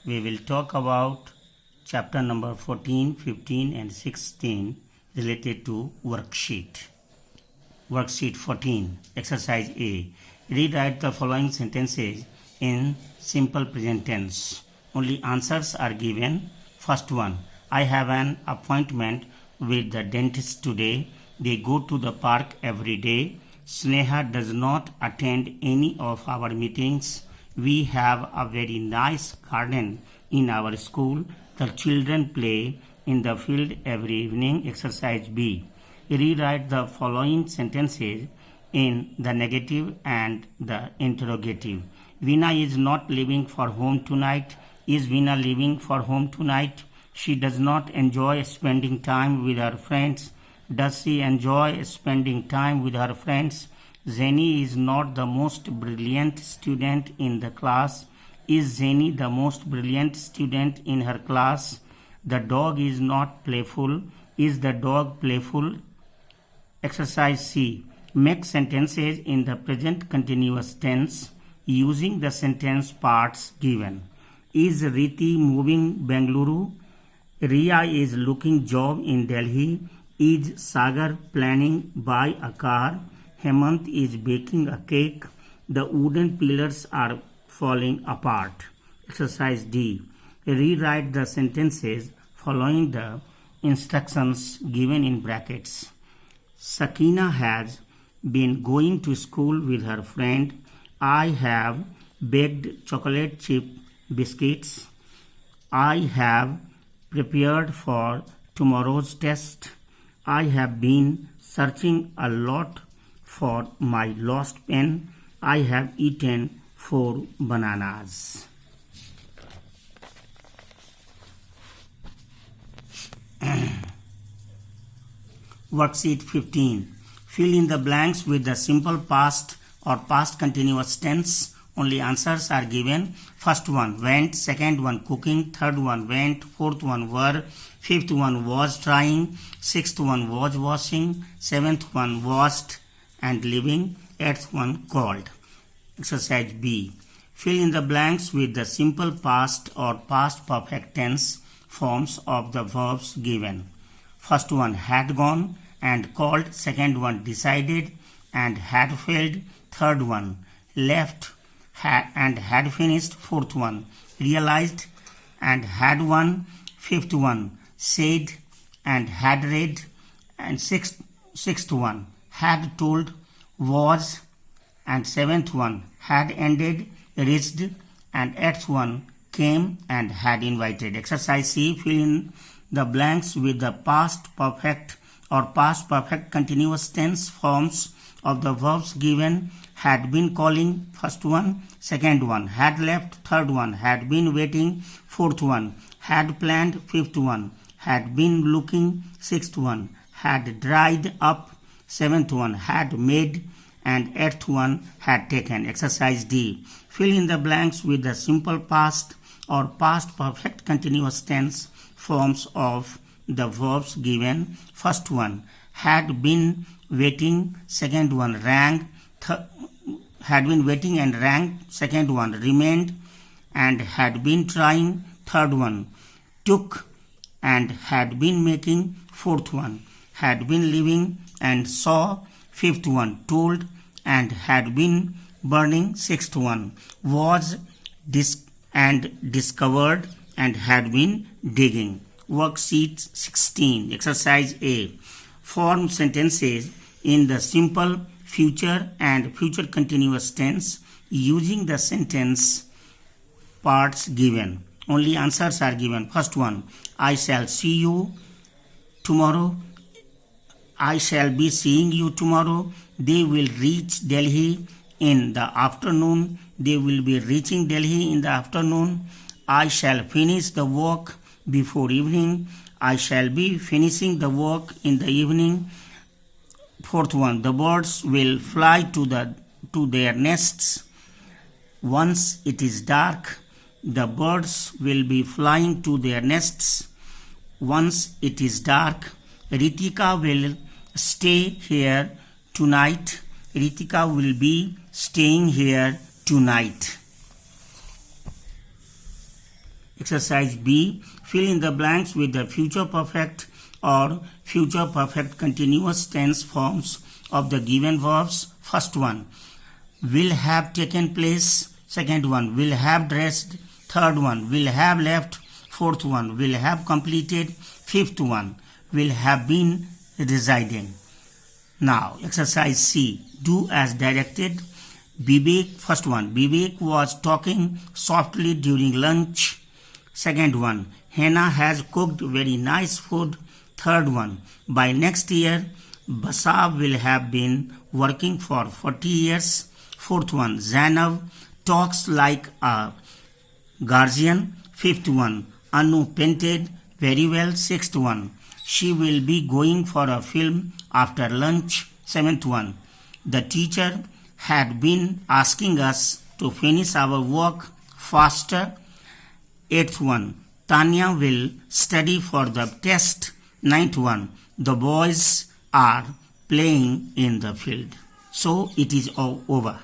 We will talk about chapter number 14, 15 and 16 related to worksheet. Worksheet 14, exercise A. Rewrite the following sentences in simple present tense. Only answers are given. First one, I have an appointment with the dentist today. They go to the park every day. Sneha does not attend any of our meetings. We have a very nice garden in our school. The children play in the field every evening. Exercise B. Rewrite the following sentences in the negative and the interrogative. Veena is not leaving for home tonight. Is Veena leaving for home tonight? She does not enjoy spending time with her friends. Does she enjoy spending time with her friends? Zeni is not the most brilliant student in the class. Is Zeni the most brilliant student in her class? The dog is not playful. Is the dog playful? Exercise C. Make sentences in the present continuous tense using the sentence parts given. Is Riti moving Bengaluru? Riya is looking job in Delhi. Is Sagar planning buy a car? Hemant is baking a cake. The wooden pillars are falling apart. Exercise D. Rewrite the sentences following the instructions given in brackets. Sakina has been going to school with her friend. I have baked chocolate chip biscuits. I have prepared for tomorrow's test. I have been searching a lot for my lost pen. I have eaten 4 bananas. Worksheet 15. Fill in the blanks with the simple past or past continuous tense. Only answers are given. First one, went. Second one, cooking. Third one, went. Fourth one, were. Fifth one, was trying. Sixth one, was washing. Seventh one, washed and living. Eighth one, called. Exercise B. Fill in the blanks with the simple past or past perfect tense forms of the verbs given. First one, had gone and called. Second one, decided and had failed. Third one, left and had finished. Fourth one, realized and had won. Fifth one, said and had read. And sixth one, had told, was. And seventh one, had ended, reached. And eighth one, came and had invited. Exercise C. Fill in the blanks with the past perfect or past perfect continuous tense forms of the verbs given. Had been calling, first one. Second one, had left. Third one, had been waiting. Fourth one, had planned. Fifth one, had been looking. Sixth one, had dried up. Seventh one, had made. And eighth one, had taken. Exercise D. Fill in the blanks with the simple past or past perfect continuous tense forms of the verbs given. First one, had been waiting. Second one, rang. Had been waiting and rang. Second one, remained and had been trying. Third one, took and had been making. Fourth one, had been living and saw. Fifth one, told and had been burning. Sixth one, was discovered and had been digging. Worksheet 16. Exercise A. Form sentences in the simple future and future continuous tense using the sentence parts given. Only answers are given. First one, I shall see you tomorrow. I shall be seeing you tomorrow. They will reach Delhi in the afternoon. They will be reaching Delhi in the afternoon. I shall finish the work before evening. I shall be finishing the work in the evening. Fourth one, the birds will fly to their nests. Once it is dark, the birds will be flying to their nests. Once it is dark, Ritika will stay here tonight. Ritika will be staying here tonight. Exercise B. Fill in the blanks with the future perfect or future perfect continuous tense forms of the given verbs. First one, will have taken place. Second one, will have dressed. Third one, will have left. Fourth one, will have completed. Fifth one, will have been residing. Now, exercise C. Do as directed. First one, Vivek was talking softly during lunch. Second one, Hannah has cooked very nice food. Third one, by next year, Basab will have been working for 40 years. Fourth one, Zainab talks like a guardian. Fifth one, Anu painted very well. Sixth one, she will be going for a film after lunch. Seventh one, the teacher had been asking us to finish our work faster. Eighth one, Tanya will study for the test. Ninth one, the boys are playing in the field. So it is all over.